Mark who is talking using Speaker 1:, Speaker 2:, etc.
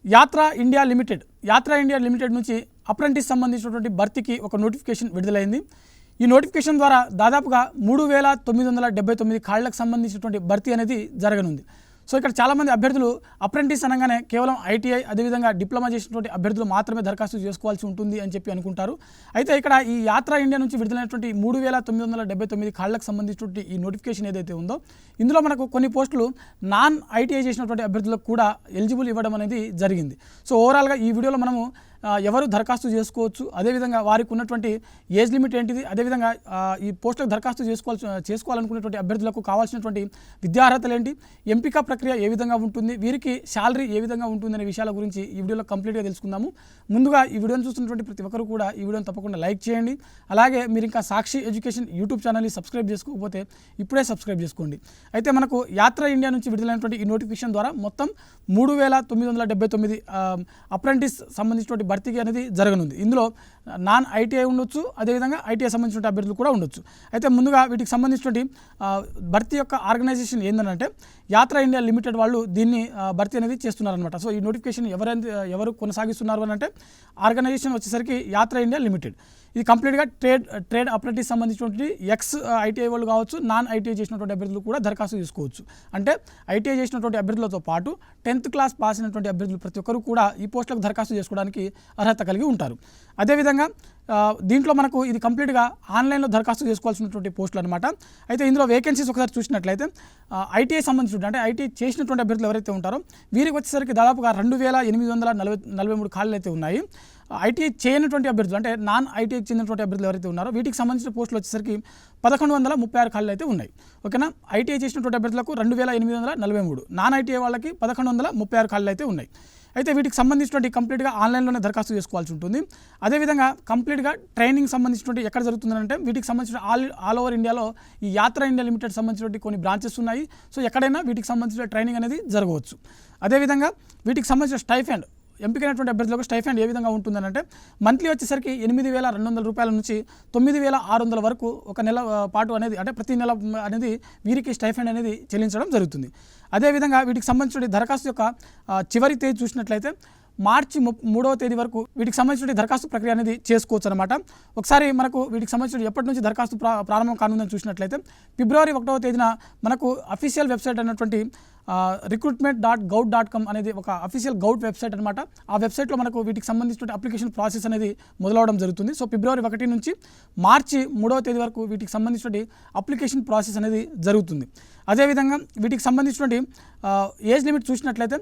Speaker 1: యాత్రా India limited నుంచి apprentice సంబంధించినటువంటి భర్తీకి ఒక నోటిఫికేషన్ విడుదలైంది. ఈ నోటిఫికేషన్ ద్వారా దాదాపుగా 3979 ఖాళీలకు సంబంధించినటువంటి భర్తీ అనేది జరగనుంది. సో ఇక్కడ చాలామంది అభ్యర్థులు అప్రెంటిస్ అనగానే కేవలం ఐటీఐ అదేవిధంగా డిప్లొమా చేసినటువంటి అభ్యర్థులు మాత్రమే దరఖాస్తు చేసుకోవాల్సి ఉంటుంది అని చెప్పి అనుకుంటారు. అయితే ఇక్కడ ఈ యాత్రా ఇండియా నుంచి విడుదలైనటువంటి 3979 ఖాళీలకు సంబంధించినటువంటి ఈ నోటిఫికేషన్ ఏదైతే ఉందో ఇందులో మనకు కొన్ని పోస్టులు నాన్ ఐటీఐ చేసినటువంటి అభ్యర్థులకు కూడా ఎలిజిబుల్ ఇవ్వడం అనేది జరిగింది. సో ఓవరాల్గా ఈ వీడియోలో మనము ఎవరు దరఖాస్తు చేసుకోవచ్చు, అదేవిధంగా వారికి ఉన్నటువంటి ఏజ్ లిమిట్ ఏంటిది, అదేవిధంగా ఈ పోస్టులకు దరఖాస్తు చేసుకోవాలనుకునేటువంటి అభ్యర్థులకు కావాల్సినటువంటి విద్యార్హతలు ఏంటి, ఎంపిక ప్రక్రియ ఏ విధంగా ఉంటుంది, వీరికి శాలరీ ఏ విధంగా ఉంటుంది అనే విషయాల గురించి ఈ వీడియోలో కంప్లీట్గా తెలుసుకుందాము. ముందుగా ఈ వీడియోని చూస్తున్నటువంటి ప్రతి ఒక్కరు కూడా ఈ వీడియోని తప్పకుండా లైక్ చేయండి. అలాగే మీరు ఇంకా సాక్షి ఎడ్యుకేషన్ యూట్యూబ్ ఛానల్ని సబ్స్క్రైబ్ చేసుకోకపోతే ఇప్పుడే సబ్స్క్రైబ్ చేసుకోండి. అయితే మనకు యాత్రా ఇండియా నుంచి విడుదలైనటువంటి ఈ నోటిఫికేషన్ ద్వారా మొత్తం 3979 అప్రెంటిస్ సంబంధించినటువంటి భర్తీ అనేది జరగనుంది. ఇందులో నాన్ ఐటీఐ ఉండొచ్చు, అదేవిధంగా ఐటీఐ సంబంధించిన అభ్యర్థులు కూడా ఉండొచ్చు. అయితే ముందుగా వీటికి సంబంధించినటువంటి భర్తీ యొక్క ఆర్గనైజేషన్ ఏంటంటే యాత్రా ఇండియా లిమిటెడ్ వాళ్ళు దీన్ని భర్తీ అనేది చేస్తున్నారనమాట. సో ఈ నోటిఫికేషన్ ఎవరు కొనసాగిస్తున్నారు అని అంటే ఆర్గనైజేషన్ వచ్చేసరికి యాత్రా ఇండియా లిమిటెడ్. ఇది కంప్లీట్గా ట్రేడ్ అప్రెంటిస్ సంబంధించినటువంటి ఎక్స్ ఐటీఐ వాళ్ళు కావచ్చు, నాన్ ఐటీఐ చేసినటువంటి అభ్యర్థులు కూడా దరఖాస్తు చేసుకోవచ్చు. అంటే ఐటీఐ చేసినటువంటి అభ్యర్థులతో పాటు 10th క్లాస్ పాస్ అయినటువంటి అభ్యర్థులు ప్రతి ఒక్కరు కూడా ఈ పోస్టులకు దరఖాస్తు చేసుకోవడానికి అర్హత కలిగి ఉంటారు. అదేవిధంగా దీంట్లో మనకు ఇది కంప్లీట్గా ఆన్లైన్లో దరఖాస్తు చేసుకోవాల్సినటువంటి పోస్టులు అనమాట. అయితే ఇందులో వేకెన్సీస్ ఒకసారి చూసినట్లయితే ఐటీఐ సంబంధించి అంటే ఐటీఐ చేసినటువంటి అభ్యర్థులు ఎవరైతే ఉంటారో వీరికి వచ్చేసరికి దాదాపుగా 2843 ఖాళీలు అయితే ఉన్నాయి. ఐటీఐ చేయనటువంటి అభ్యర్థులు అంటే నాన్ ఐటీఐకి చెందినటువంటి అభ్యర్థులు ఎవరైతే ఉన్నారో వీటికి సంబంధించిన పోస్టులు వచ్చేసరికి 1136 ఖాళీలు అయితే ఉన్నాయి. ఓకేనా. ఐటీఐ చేసినటువంటి అభ్యర్థులకు 2843, నాన్ ఐటీఐ వాళ్ళకి 1136 ఖాళీలు అయితే ఉన్నాయి. అయితే వీటికి సంబంధించినటువంటి కంప్లీట్గా ఆన్లైన్లోనే దరఖాస్తు చేసుకోవాల్సి ఉంటుంది. అదేవిధంగా కంప్లీట్గా ట్రైనింగ్ సంబంధించినటువంటి ఎక్కడ జరుగుతుందంటే వీటికి సంబంధించిన ఆల్ ఓవర్ ఇండియాలో ఈ యాత్రా ఇండియా లిమిటెడ్ సంబంధించినటువంటి కొన్ని బ్రాంచెస్ ఉన్నాయి. సో ఎక్కడైనా వీటికి సంబంధించిన ట్రైనింగ్ అనేది జరగవచ్చు. అదేవిధంగా వీటికి సంబంధించిన స్టైఫండ్ ఎంపికైనటువంటి అభ్యర్థులకు స్టైఫండ్ ఏ విధంగా ఉంటుందని అంటే మంత్లీ వచ్చేసరికి 8,200 రూపాయల నుంచి 9,600 వరకు ఒక నెల పాటు అనేది అంటే ప్రతి నెల అనేది వీరికి స్టైఫండ్ అనేది చెల్లించడం జరుగుతుంది. అదేవిధంగా వీటికి సంబంధించిన దరఖాస్తు యొక్క చివరి తేదీ చూసినట్లయితే మార్చి 3వ తేదీ వరకు వీటికి సంబంధించిన దరఖాస్తు ప్రక్రియ అనేది చేసుకోవచ్చు అనమాట. ఒకసారి మనకు వీటికి సంబంధించిన ఎప్పటి నుంచి దరఖాస్తు ప్రారంభం కానుందని చూసినట్లయితే ఫిబ్రవరి 1వ తేదీన మనకు అఫీషియల్ వెబ్సైట్ అయినటువంటి recruitment.gov.com అనేది ఒక అఫీషియల్ గౌట్ వెబ్సైట్ అనమాట. ఆ వెబ్సైట్లో మనకు వీటికి సంబంధించిన అప్లికేషన్ ప్రాసెస్ అనేది మొదలవడం జరుగుతుంది. సో ఫిబ్రవరి 1 నుంచి మార్చి 3వ తేదీ వరకు వీటికి సంబంధించిన అప్లికేషన్ ప్రాసెస్ అనేది జరుగుతుంది. అదేవిధంగా వీటికి సంబంధించినటువంటి ఏజ్ లిమిట్ చూసినట్లయితే